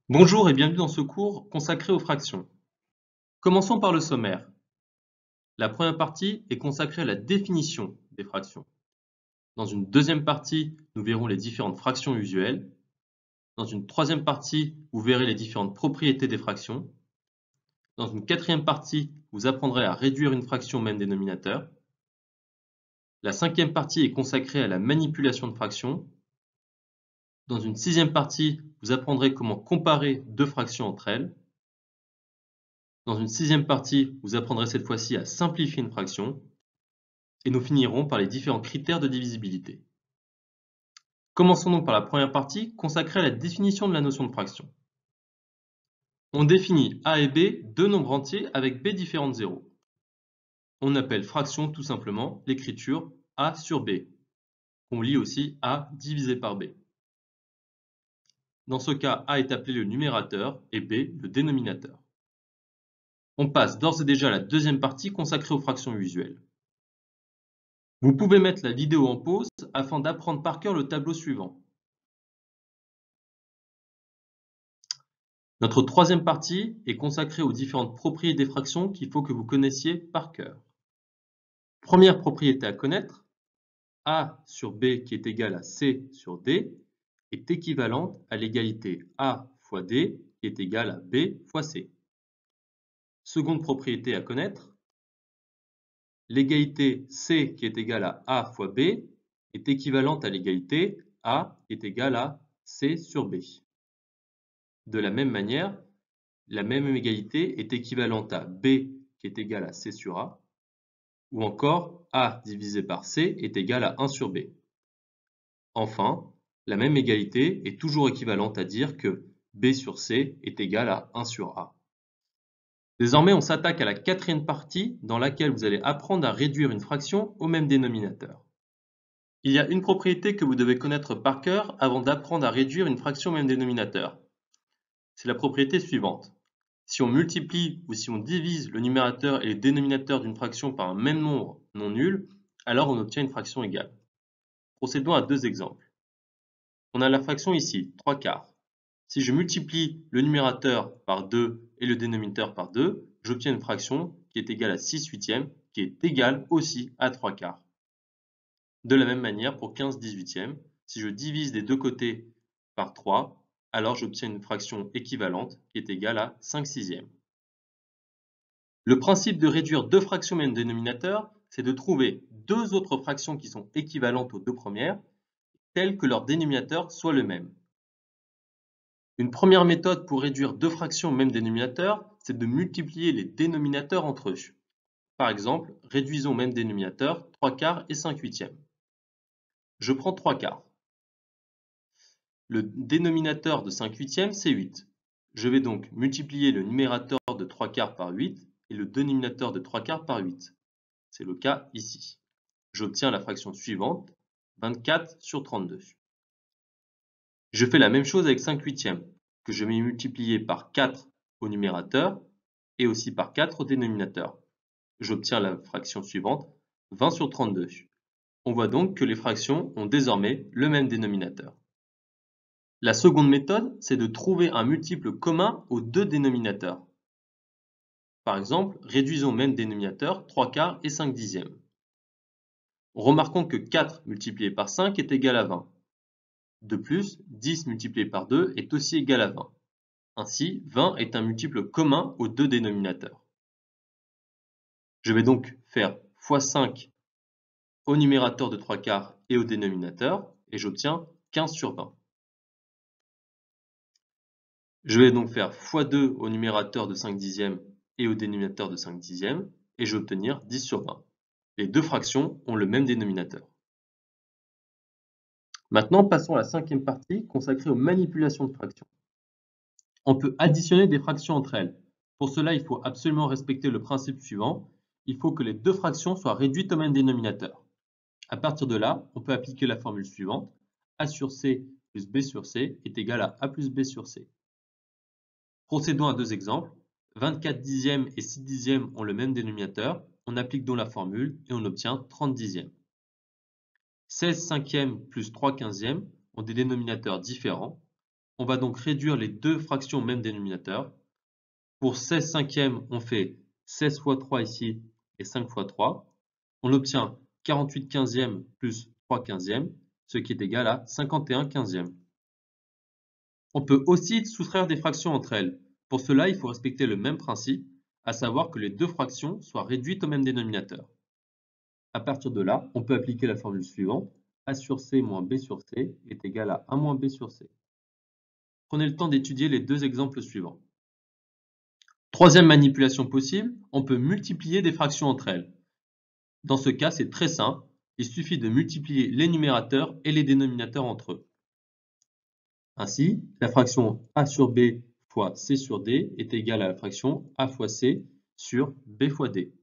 Bonjour et bienvenue dans ce cours consacré aux fractions. Commençons par le sommaire. La première partie est consacrée à la définition des fractions. Dans une deuxième partie, nous verrons les différentes fractions usuelles. Dans une troisième partie, vous verrez les différentes propriétés des fractions. Dans une quatrième partie, vous apprendrez à réduire une fraction au même dénominateur. La cinquième partie est consacrée à la manipulation de fractions. Dans une sixième partie, vous apprendrez comment comparer deux fractions entre elles. Dans une sixième partie, vous apprendrez cette fois-ci à simplifier une fraction. Et nous finirons par les différents critères de divisibilité. Commençons donc par la première partie consacrée à la définition de la notion de fraction. On définit a et b deux nombres entiers avec b différents de 0. On appelle fraction tout simplement l'écriture a sur b. On lit aussi a divisé par b. Dans ce cas, a est appelé le numérateur et b le dénominateur. On passe d'ores et déjà à la deuxième partie consacrée aux fractions usuelles. Vous pouvez mettre la vidéo en pause afin d'apprendre par cœur le tableau suivant. Notre troisième partie est consacrée aux différentes propriétés des fractions qu'il faut que vous connaissiez par cœur. Première propriété à connaître, a sur b qui est égal à c sur d est équivalente à l'égalité a fois d qui est égal à b fois c. Seconde propriété à connaître, l'égalité c qui est égale à a fois b est équivalente à l'égalité a qui est égale à c sur b. De la même manière, la même égalité est équivalente à b qui est égal à c sur a, ou encore a divisé par c est égal à 1 sur b. Enfin, la même égalité est toujours équivalente à dire que b sur c est égal à 1 sur a. Désormais, on s'attaque à la quatrième partie dans laquelle vous allez apprendre à réduire une fraction au même dénominateur. Il y a une propriété que vous devez connaître par cœur avant d'apprendre à réduire une fraction au même dénominateur. C'est la propriété suivante. Si on multiplie ou si on divise le numérateur et le dénominateur d'une fraction par un même nombre non nul, alors on obtient une fraction égale. Procédons à deux exemples. On a la fraction ici, 3 quarts. Si je multiplie le numérateur par 2 et le dénominateur par 2, j'obtiens une fraction qui est égale à 6 huitièmes, qui est égale aussi à 3 quarts. De la même manière, pour 15 dix-huitièmes, si je divise des deux côtés par 3, alors j'obtiens une fraction équivalente qui est égale à 5 sixièmes. Le principe de réduire deux fractions au même dénominateur, c'est de trouver deux autres fractions qui sont équivalentes aux deux premières, telles que leur dénominateur soit le même. Une première méthode pour réduire deux fractions au même dénominateur, c'est de multiplier les dénominateurs entre eux. Par exemple, réduisons au même dénominateur 3 quarts et 5 huitièmes. Je prends 3 quarts. Le dénominateur de 5 huitièmes, c'est 8. Je vais donc multiplier le numérateur de 3 quarts par 8 et le dénominateur de 3 quarts par 8. C'est le cas ici. J'obtiens la fraction suivante, 24 sur 32. Je fais la même chose avec 5 huitièmes, que je vais multiplier par 4 au numérateur et aussi par 4 au dénominateur. J'obtiens la fraction suivante, 20 sur 32. On voit donc que les fractions ont désormais le même dénominateur. La seconde méthode, c'est de trouver un multiple commun aux deux dénominateurs. Par exemple, réduisons au même dénominateur 3 quarts et 5 dixièmes. Remarquons que 4 multiplié par 5 est égal à 20. De plus, 10 multiplié par 2 est aussi égal à 20. Ainsi, 20 est un multiple commun aux deux dénominateurs. Je vais donc faire x5 au numérateur de 3 quarts et au dénominateur, et j'obtiens 15 sur 20. Je vais donc faire x2 au numérateur de 5 dixièmes et au dénominateur de 5 dixièmes, et je vais obtenir 10 sur 20. Les deux fractions ont le même dénominateur. Maintenant, passons à la cinquième partie consacrée aux manipulations de fractions. On peut additionner des fractions entre elles. Pour cela, il faut absolument respecter le principe suivant. Il faut que les deux fractions soient réduites au même dénominateur. À partir de là, on peut appliquer la formule suivante. A sur C plus B sur C est égal à A plus B sur C. Procédons à deux exemples. 24 dixièmes et 6 dixièmes ont le même dénominateur. On applique donc la formule et on obtient 30 dixièmes. 16 cinquièmes plus 3 quinzièmes ont des dénominateurs différents. On va donc réduire les deux fractions au même dénominateur. Pour 16 cinquièmes, on fait 16 fois 3 ici et 5 fois 3. On obtient 48 quinzièmes plus 3 quinzièmes, ce qui est égal à 51 quinzièmes. On peut aussi soustraire des fractions entre elles. Pour cela, il faut respecter le même principe, à savoir que les deux fractions soient réduites au même dénominateur. À partir de là, on peut appliquer la formule suivante. A sur C moins B sur C est égal à A moins B sur C. Prenez le temps d'étudier les deux exemples suivants. Troisième manipulation possible, on peut multiplier des fractions entre elles. Dans ce cas, c'est très simple. Il suffit de multiplier les numérateurs et les dénominateurs entre eux. Ainsi, la fraction A sur B fois C sur D est égale à la fraction A fois C sur B fois D.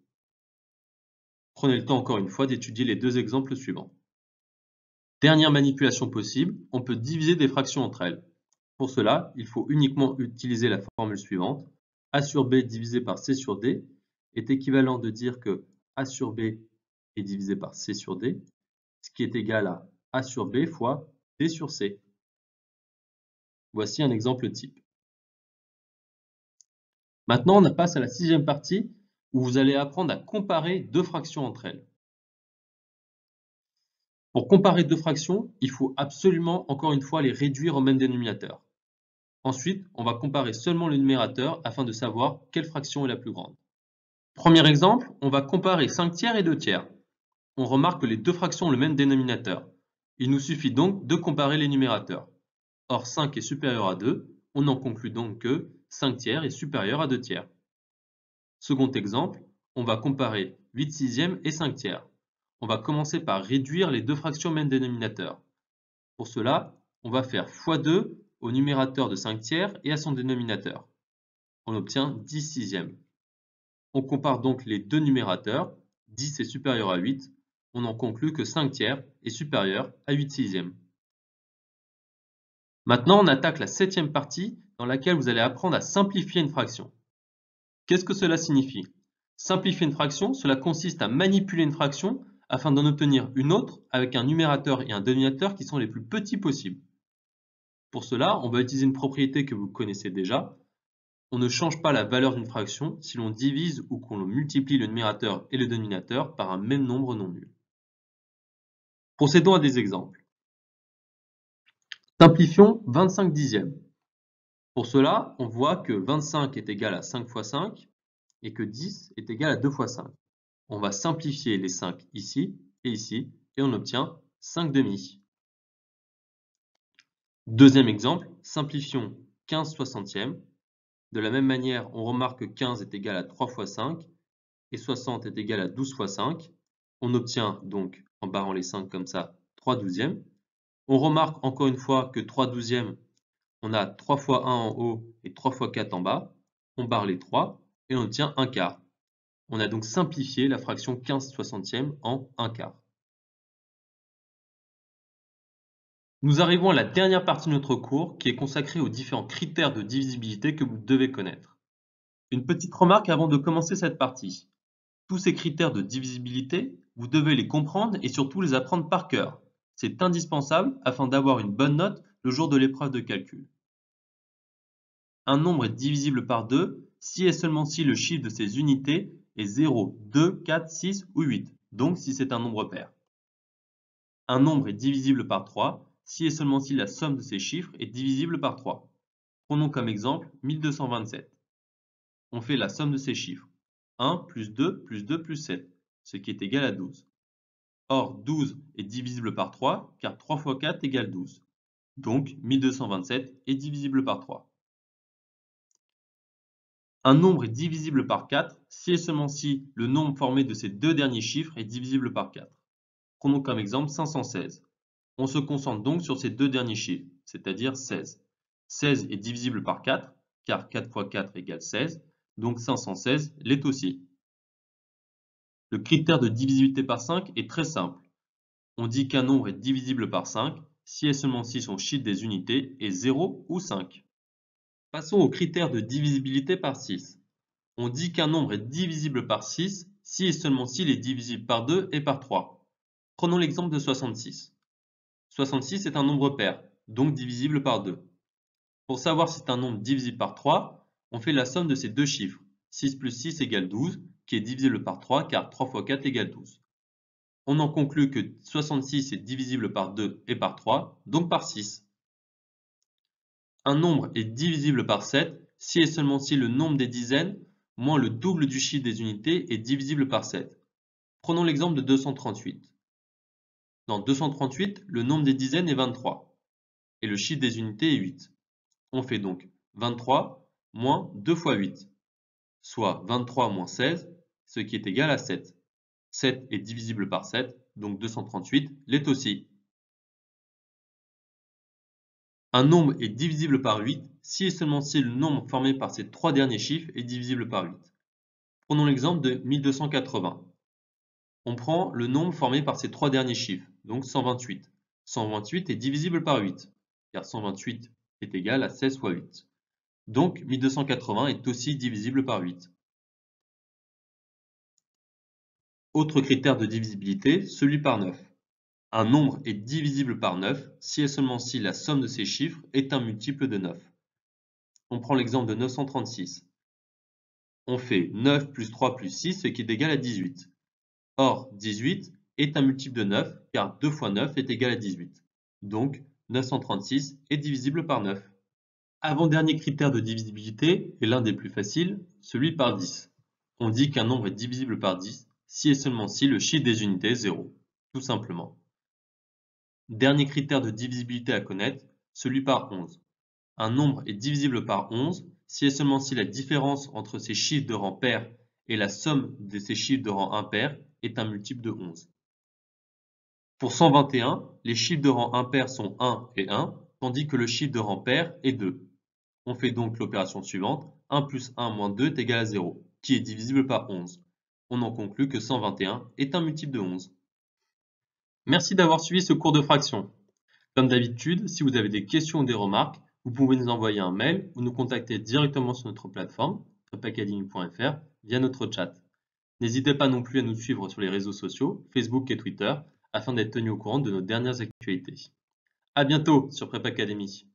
Prenez le temps encore une fois d'étudier les deux exemples suivants. Dernière manipulation possible, on peut diviser des fractions entre elles. Pour cela, il faut uniquement utiliser la formule suivante. A sur B divisé par C sur D est équivalent de dire que A sur B est divisé par C sur D, ce qui est égal à A sur B fois D sur C. Voici un exemple type. Maintenant, on passe à la sixième partie où vous allez apprendre à comparer deux fractions entre elles. Pour comparer deux fractions, il faut absolument, encore une fois, les réduire au même dénominateur. Ensuite, on va comparer seulement le numérateur afin de savoir quelle fraction est la plus grande. Premier exemple, on va comparer 5 tiers et 2 tiers. On remarque que les deux fractions ont le même dénominateur. Il nous suffit donc de comparer les numérateurs. Or 5 est supérieur à 2, on en conclut donc que 5 tiers est supérieur à 2 tiers. Second exemple, on va comparer 8 sixièmes et 5 tiers. On va commencer par réduire les deux fractions au même dénominateur. Pour cela, on va faire x2 au numérateur de 5 tiers et à son dénominateur. On obtient 10 sixièmes. On compare donc les deux numérateurs, 10 est supérieur à 8, on en conclut que 5 tiers est supérieur à 8 sixièmes. Maintenant, on attaque la septième partie dans laquelle vous allez apprendre à simplifier une fraction. Qu'est-ce que cela signifie? Simplifier une fraction, cela consiste à manipuler une fraction afin d'en obtenir une autre avec un numérateur et un dénominateur qui sont les plus petits possibles. Pour cela, on va utiliser une propriété que vous connaissez déjà. On ne change pas la valeur d'une fraction si l'on divise ou qu'on multiplie le numérateur et le dénominateur par un même nombre non nul. Procédons à des exemples. Simplifions 25 dixièmes. Pour cela, on voit que 25 est égal à 5 fois 5 et que 10 est égal à 2 fois 5. On va simplifier les 5 ici et on obtient 5 demi. Deuxième exemple, simplifions 15 soixantièmes. De la même manière, on remarque que 15 est égal à 3 fois 5 et 60 est égal à 12 fois 5. On obtient donc, en barrant les 5 comme ça, 3 douzièmes. On remarque encore une fois que 3 douzièmes, on a 3 fois 1 en haut et 3 fois 4 en bas. On barre les 3 et on obtient 1 quart. On a donc simplifié la fraction 15 soixantièmes en 1 quart. Nous arrivons à la dernière partie de notre cours qui est consacrée aux différents critères de divisibilité que vous devez connaître. Une petite remarque avant de commencer cette partie. Tous ces critères de divisibilité, vous devez les comprendre et surtout les apprendre par cœur. C'est indispensable afin d'avoir une bonne note le jour de l'épreuve de calcul. Un nombre est divisible par 2 si et seulement si le chiffre de ses unités est 0, 2, 4, 6 ou 8, donc si c'est un nombre pair. Un nombre est divisible par 3 si et seulement si la somme de ces chiffres est divisible par 3. Prenons comme exemple 1227. On fait la somme de ces chiffres. 1 plus 2 plus 2 plus 7, ce qui est égal à 12. Or, 12 est divisible par 3 car 3 fois 4 égale 12. Donc, 1227 est divisible par 3. Un nombre est divisible par 4 si et seulement si le nombre formé de ces deux derniers chiffres est divisible par 4. Prenons comme exemple 516. On se concentre donc sur ces deux derniers chiffres, c'est-à-dire 16. 16 est divisible par 4, car 4 fois 4 égale 16, donc 516 l'est aussi. Le critère de divisibilité par 5 est très simple. On dit qu'un nombre est divisible par 5 si et seulement si son chiffre des unités est 0 ou 5. Passons au critère de divisibilité par 6. On dit qu'un nombre est divisible par 6 si et seulement s'il est divisible par 2 et par 3. Prenons l'exemple de 66. 66 est un nombre pair, donc divisible par 2. Pour savoir si c'est un nombre divisible par 3, on fait la somme de ces deux chiffres. 6 plus 6 égale 12, qui est divisible par 3 car 3 fois 4 égale 12. On en conclut que 66 est divisible par 2 et par 3, donc par 6. Un nombre est divisible par 7 si et seulement si le nombre des dizaines moins le double du chiffre des unités est divisible par 7. Prenons l'exemple de 238. Dans 238, le nombre des dizaines est 23 et le chiffre des unités est 8. On fait donc 23 moins 2 fois 8, soit 23 moins 16, ce qui est égal à 7. 7 est divisible par 7, donc 238 l'est aussi. Un nombre est divisible par 8 si et seulement si le nombre formé par ces trois derniers chiffres est divisible par 8. Prenons l'exemple de 1280. On prend le nombre formé par ces trois derniers chiffres, donc 128. 128 est divisible par 8, car 128 est égal à 16 fois 8. Donc 1280 est aussi divisible par 8. Autre critère de divisibilité, celui par 9. Un nombre est divisible par 9 si et seulement si la somme de ces chiffres est un multiple de 9. On prend l'exemple de 936. On fait 9 plus 3 plus 6, ce qui est égal à 18. Or, 18 est un multiple de 9, car 2 fois 9 est égal à 18. Donc, 936 est divisible par 9. Avant-dernier critère de divisibilité est l'un des plus faciles, celui par 10. On dit qu'un nombre est divisible par 10 si et seulement si le chiffre des unités est 0, tout simplement. Dernier critère de divisibilité à connaître, celui par 11. Un nombre est divisible par 11 si et seulement si la différence entre ses chiffres de rang pair et la somme de ses chiffres de rang impair est un multiple de 11. Pour 121, les chiffres de rang impair sont 1 et 1, tandis que le chiffre de rang pair est 2. On fait donc l'opération suivante, 1 plus 1 moins 2 est égal à 0, qui est divisible par 11. On en conclut que 121 est un multiple de 11. Merci d'avoir suivi ce cours de fraction. Comme d'habitude, si vous avez des questions ou des remarques, vous pouvez nous envoyer un mail ou nous contacter directement sur notre plateforme, prepacademy.fr, via notre chat. N'hésitez pas non plus à nous suivre sur les réseaux sociaux, Facebook et Twitter, afin d'être tenu au courant de nos dernières actualités. À bientôt sur Prep Academy.